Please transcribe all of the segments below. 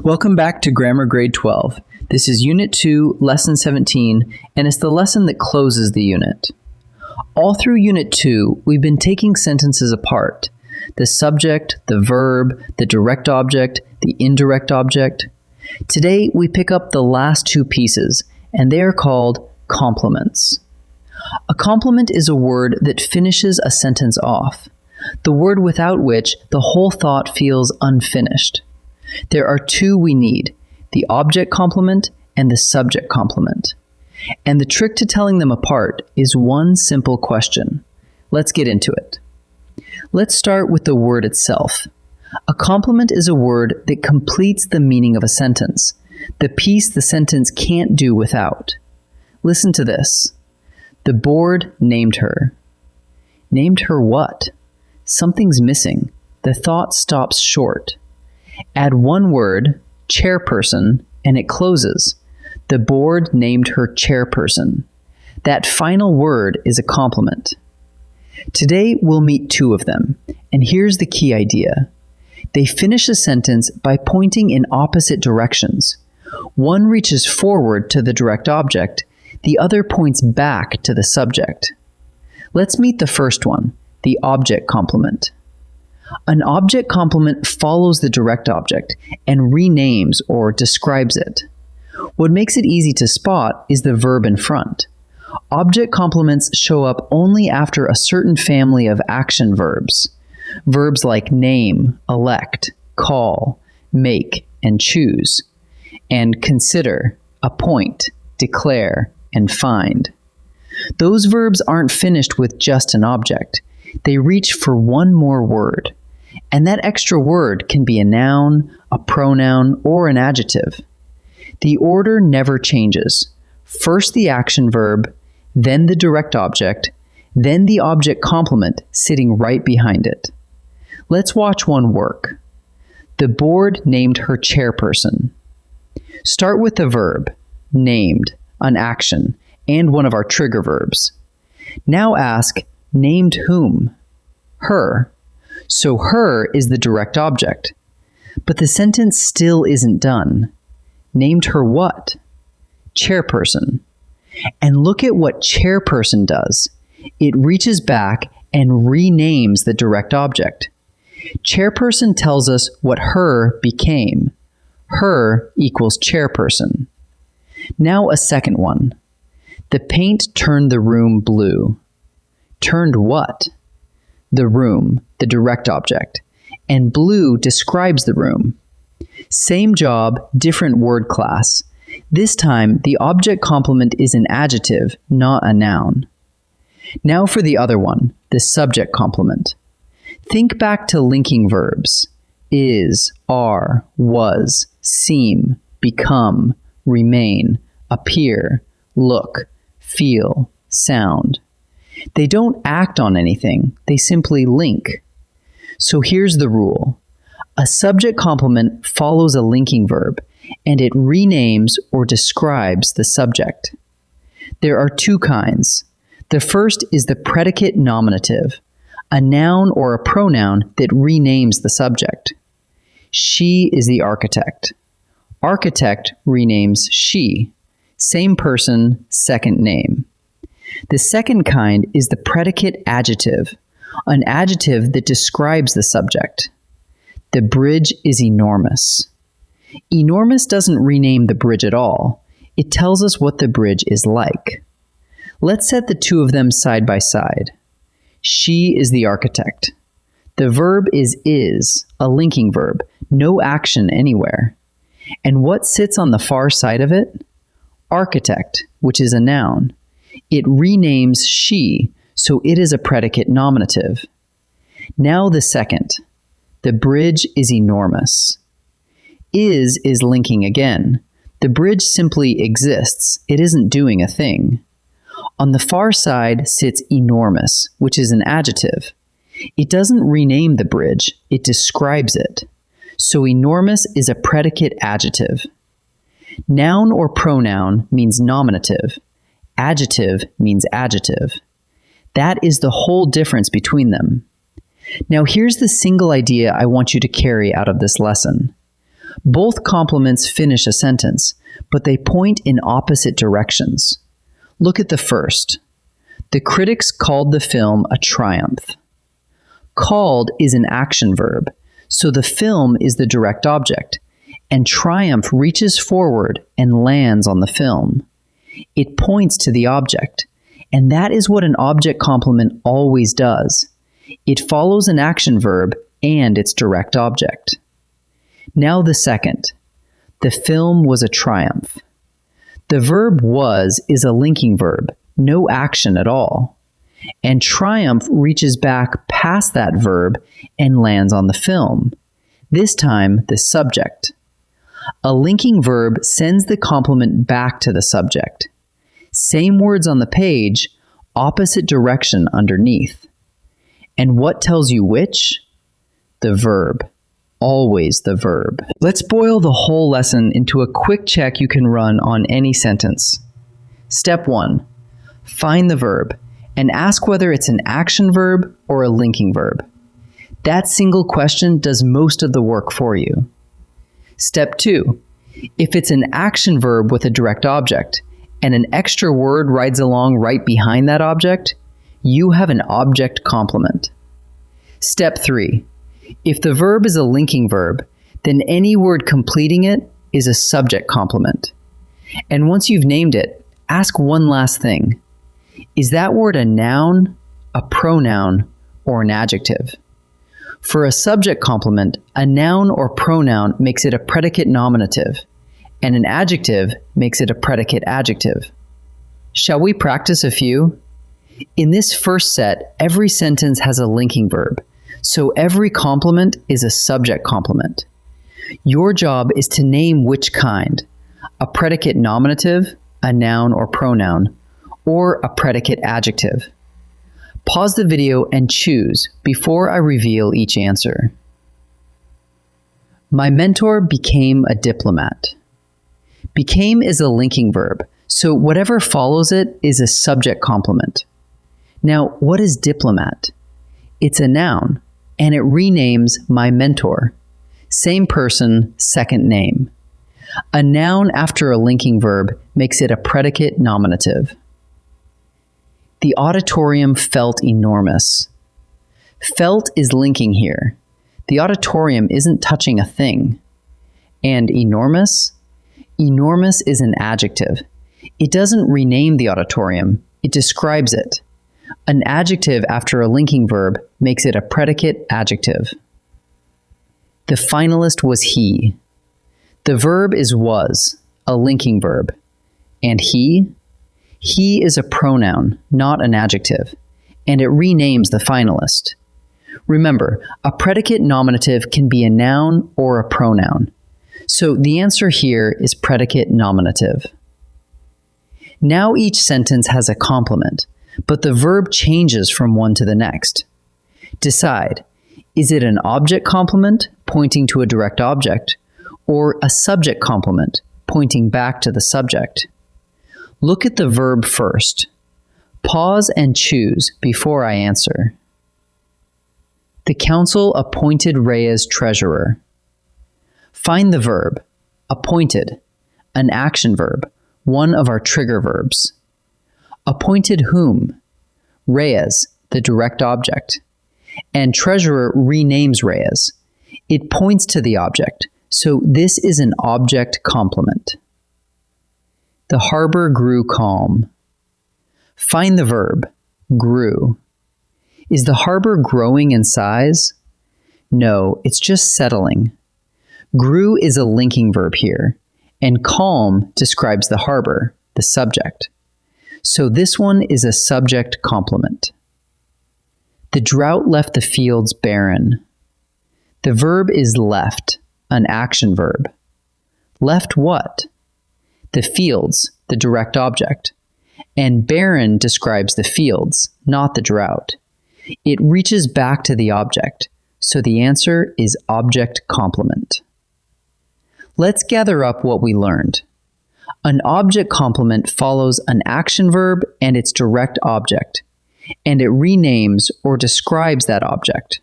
Welcome back to Grammar Grade 12. This is Unit 2, Lesson 17, and it's the lesson that closes the unit. All through Unit 2, we've been taking sentences apart. The subject, the verb, the direct object, the indirect object. Today, we pick up the last two pieces, and they are called complements. A complement is a word that finishes a sentence off, the word without which the whole thought feels unfinished. There are two we need, the object complement and the subject complement. And the trick to telling them apart is one simple question. Let's get into it. Let's start with the word itself. A complement is a word that completes the meaning of a sentence, the piece the sentence can't do without. Listen to this. The board named her. Named her what? Something's missing. The thought stops short. Add one word, chairperson, and it closes. The board named her chairperson. That final word is a complement. Today we'll meet two of them, and here's the key idea. They finish a sentence by pointing in opposite directions. One reaches forward to the direct object, the other points back to the subject. Let's meet the first one, the object complement. An object complement follows the direct object and renames or describes it. What makes it easy to spot is the verb in front. Object complements show up only after a certain family of action verbs. Verbs like name, elect, call, make, and choose, and consider, appoint, declare, and find. Those verbs aren't finished with just an object. They reach for one more word. And that extra word can be a noun, a pronoun, or an adjective. The order never changes. First the action verb, then the direct object, then the object complement sitting right behind it. Let's watch one work. The board named her chairperson. Start with the verb, named, an action, and one of our trigger verbs. Now ask, named whom? Her. So her is the direct object. But the sentence still isn't done. Named her what? Chairperson. And look at what chairperson does. It reaches back and renames the direct object. Chairperson tells us what her became. Her equals chairperson. Now a second one. The paint turned the room blue. Turned what? The room, the direct object, and blue describes the room. Same job, different word class. This time, the object complement is an adjective, not a noun. Now for the other one, the subject complement. Think back to linking verbs. Is, are, was, seem, become, remain, appear, look, feel, sound. They don't act on anything, they simply link. So here's the rule. A subject complement follows a linking verb, and it renames or describes the subject. There are two kinds. The first is the predicate nominative, a noun or a pronoun that renames the subject. She is the architect. Architect renames she. Same person, second name. The second kind is the predicate adjective, an adjective that describes the subject. The bridge is enormous. Enormous doesn't rename the bridge at all. It tells us what the bridge is like. Let's set the two of them side by side. She is the architect. The verb is, a linking verb, no action anywhere. And what sits on the far side of it? Architect, which is a noun. It renames she, so it is a predicate nominative. Now the second. The bridge is enormous. Is linking again. The bridge simply exists. It isn't doing a thing. On the far side sits enormous, which is an adjective. It doesn't rename the bridge, it describes it. So enormous is a predicate adjective. Noun or pronoun means nominative. Adjective means adjective. That is the whole difference between them. Now here's the single idea I want you to carry out of this lesson. Both complements finish a sentence, but they point in opposite directions. Look at the first. The critics called the film a triumph. Called is an action verb, so the film is the direct object, and triumph reaches forward and lands on the film. It points to the object, and that is what an object complement always does. It follows an action verb and its direct object. Now the second. The film was a triumph. The verb was is a linking verb, no action at all. And triumph reaches back past that verb and lands on the film, this time the subject. A linking verb sends the complement back to the subject. Same words on the page, opposite direction underneath. And what tells you which? The verb. Always the verb. Let's boil the whole lesson into a quick check you can run on any sentence. Step 1. Find the verb and ask whether it's an action verb or a linking verb. That single question does most of the work for you. Step 2. If it's an action verb with a direct object and an extra word rides along right behind that object, you have an object complement. Step 3. If the verb is a linking verb, then any word completing it is a subject complement. And once you've named it, ask one last thing. Is that word a noun, a pronoun, or an adjective? For a subject complement, a noun or pronoun makes it a predicate nominative, and an adjective makes it a predicate adjective. Shall we practice a few? In this first set, every sentence has a linking verb, so every complement is a subject complement. Your job is to name which kind, a predicate nominative, a noun or pronoun, or a predicate adjective. Pause the video and choose before I reveal each answer. My mentor became a diplomat. Became is a linking verb, so whatever follows it is a subject complement. Now, what is diplomat? It's a noun, and it renames my mentor. Same person, second name. A noun after a linking verb makes it a predicate nominative. The auditorium felt enormous. Felt is linking here. The auditorium isn't touching a thing. And enormous? Enormous is an adjective. It doesn't rename the auditorium, it describes it. An adjective after a linking verb makes it a predicate adjective. The finalist was he. The verb is was, a linking verb. And he? He is a pronoun, not an adjective, and it renames the finalist. Remember, a predicate nominative can be a noun or a pronoun. So the answer here is predicate nominative. Now each sentence has a complement, but the verb changes from one to the next. Decide, is it an object complement pointing to a direct object, or a subject complement pointing back to the subject? Look at the verb first. Pause and choose before I answer. The council appointed Reyes treasurer. Find the verb, appointed, an action verb, one of our trigger verbs. Appointed whom? Reyes, the direct object. And treasurer renames Reyes. It points to the object, so this is an object complement. The harbor grew calm. Find the verb, grew. Is the harbor growing in size? No, it's just settling. Grew is a linking verb here, and calm describes the harbor, the subject. So this one is a subject complement. The drought left the fields barren. The verb is left, an action verb. Left what? The fields, the direct object. And barren describes the fields, not the drought. It reaches back to the object, so the answer is object complement. Let's gather up what we learned. An object complement follows an action verb and its direct object, and it renames or describes that object.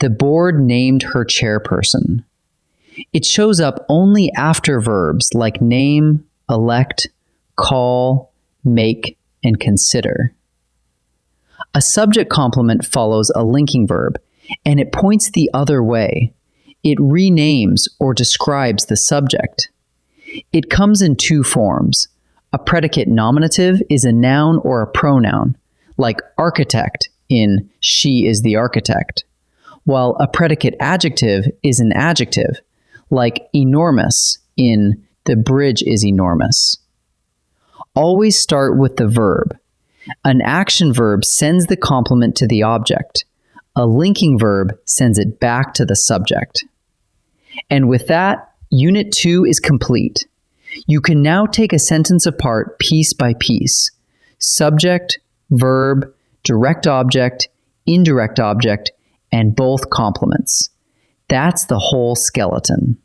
The board named her chairperson. It shows up only after verbs like name, elect, call, make, and consider. A subject complement follows a linking verb, and it points the other way. It renames or describes the subject. It comes in two forms. A predicate nominative is a noun or a pronoun, like architect in she is the architect, while a predicate adjective is an adjective, like enormous in the bridge is enormous. Always start with the verb. An action verb sends the complement to the object. A linking verb sends it back to the subject. And with that, Unit 2 is complete. You can now take a sentence apart piece by piece. Subject, verb, direct object, indirect object, and both complements. That's the whole skeleton.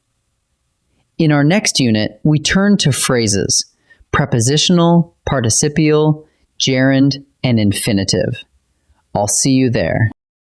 In our next unit, we turn to phrases: prepositional, participial, gerund, and infinitive. I'll see you there.